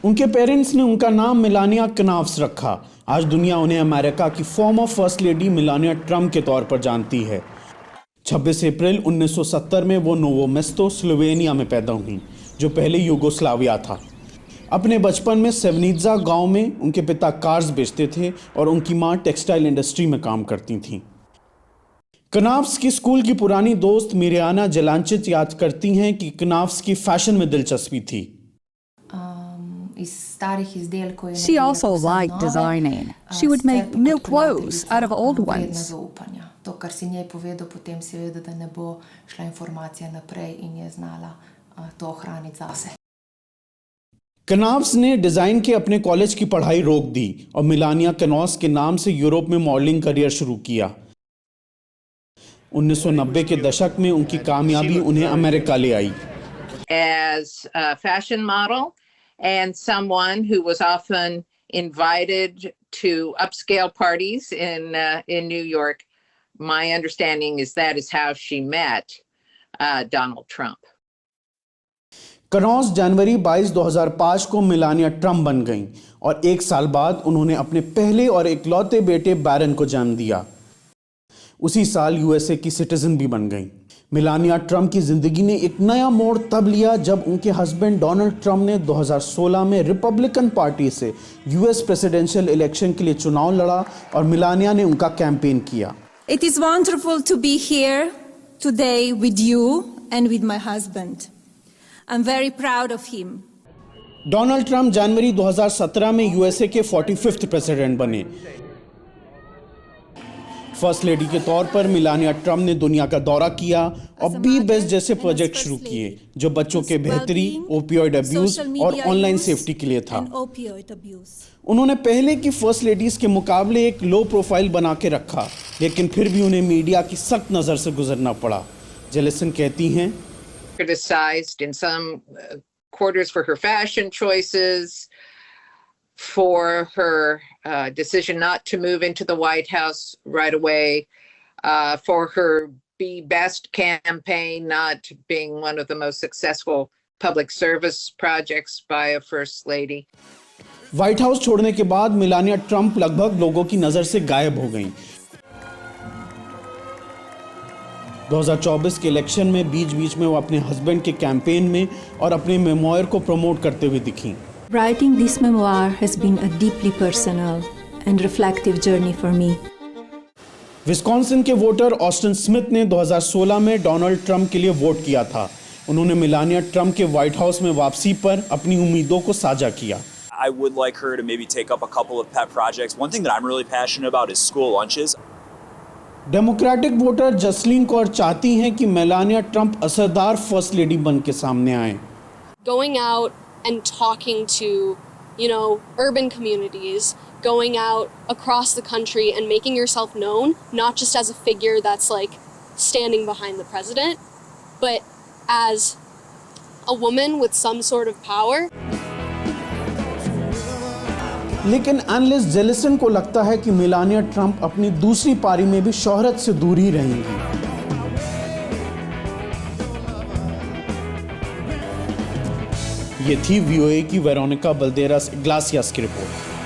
उनके पेरेंट्स ने उनका नाम मेलानिया कनॉफ्स रखा। आज दुनिया उन्हें अमेरिका की farmer first lady Melania Trump के तौर पर जानती है। 26 अप्रैल 1970 में वो नोवो मेस्तो, स्लोवेनिया में पैदा हुई, जो पहले यूगोस्लाविया था। अपने बचपन में सेवनिट्जा गांव में उनके पिता कार्स बेचते थे और उनकी मां टेक्सटाइल इंडस्ट्री में काम करती थीं। कनॉफ्स की स्कूल की पुरानी दोस्त मिरियाना जेलांचिच याद करती हैं कि कनॉफ्स की फैशन में दिलचस्पी थी। She also liked designing. She would make new clothes out of old ones. To, kar si njej povedal, potem seveda, da ne bo šla informacija naprej in je znala to ohraniti zase. कनॉफ्स ने design के अपने college की पढ़ाई रोक दी और Melania कनॉस के नाम से यूरोप में मॉडलिंग करियर शुरू किया। 1990 के दशक में उनकी कामयाबी उन्हें अमेरिका ले आई। As a fashion model and someone who was often invited to upscale parties in New York. My understanding is that is how she met Donald Trump. कनॉस जनवरी 22, 2005 को मेलानिया ट्रम्प बन गईं और एक साल बाद उन्होंने अपने पहले और इकलौते बेटे बैरन को जन्म दिया। उसी साल यूएसए की सिटीजन भी बन गईं। मेलानिया ट्रम्प की जिंदगी ने एक नया मोड़ तब लिया जब उनके हस्बैंड डोनाल्ड ट्रम्प ने 2016 में रिपब्लिकन पार्टी से यूएस प्रेसिडेंशियल इलेक्शन के लिए चुनाव लड़ा और मेलानिया ने उनका कैंपेन किया। It is wonderful to be here today with you and with my husband. I'm very proud of him. Donald Trump जनवरी 2017 में यूएसए के 45th प्रेसिडेंट बने। फर्स्ट लेडी के तौर पर मेलानिया ट्रम्प ने दुनिया का दौरा किया और बी बेस्ट जैसे प्रोजेक्ट शुरू किए, जो बच्चों के बेहतरी, ओपियोइड अब्यूज और ऑनलाइन सेफ्टी के लिए था। उन्होंने पहले की फर्स्ट लेडीज के मुकाबले एक लो प्रोफाइल बना के रखा, लेकिन फिर भी उन्हें मीडिया की सख्त नज़र से गुजरना पड़ा। जेलिसन कहती हैं, criticized in some quarters for her fashion choices, for her decision not to move into the White House right away, for her Be Best campaign not being one of the most successful public service projects by a first lady. White house छोड़ने के बाद Melania Trump लगभग लोगों की नजर से गायब हो गईं। 2024 के इलेक्शन में बीच-बीच में वो अपने हस्बैंड के कैंपेन में और अपने मेमोयर को प्रमोट करते हुए दिखीं। Writing this memoir has been a deeply personal and reflective journey for me. Wisconsin के वोटर ऑस्टिन स्मिथ ने 2016 में डोनाल्ड ट्रम्प के लिए वोट किया था। उन्होंने मेलानिया ट्रम्प के व्हाइट हाउस में वापसी पर अपनी उम्मीदों को साझा किया। I would like her to maybe take up a couple of pet projects. One thing that I'm really passionate about is school lunches. Democratic voter Jasleen Kaur चाहती हैं कि मेलानिया ट्रम्प असरदार फर्स्ट लेडी बन के सामने आए। Going out and talking to, urban communities, going out across the country and making yourself known, not just as a figure that's like standing behind the president, but as a woman with some sort of power. लेकिन analyst जेलिसन को लगता है कि Melania Trump अपनी दूसरी पारी में भी शोहरत से दूर ही रहेंगी। ये थी वीओए की वेरोनिका बल्देरास इग्लेसियास की रिपोर्ट।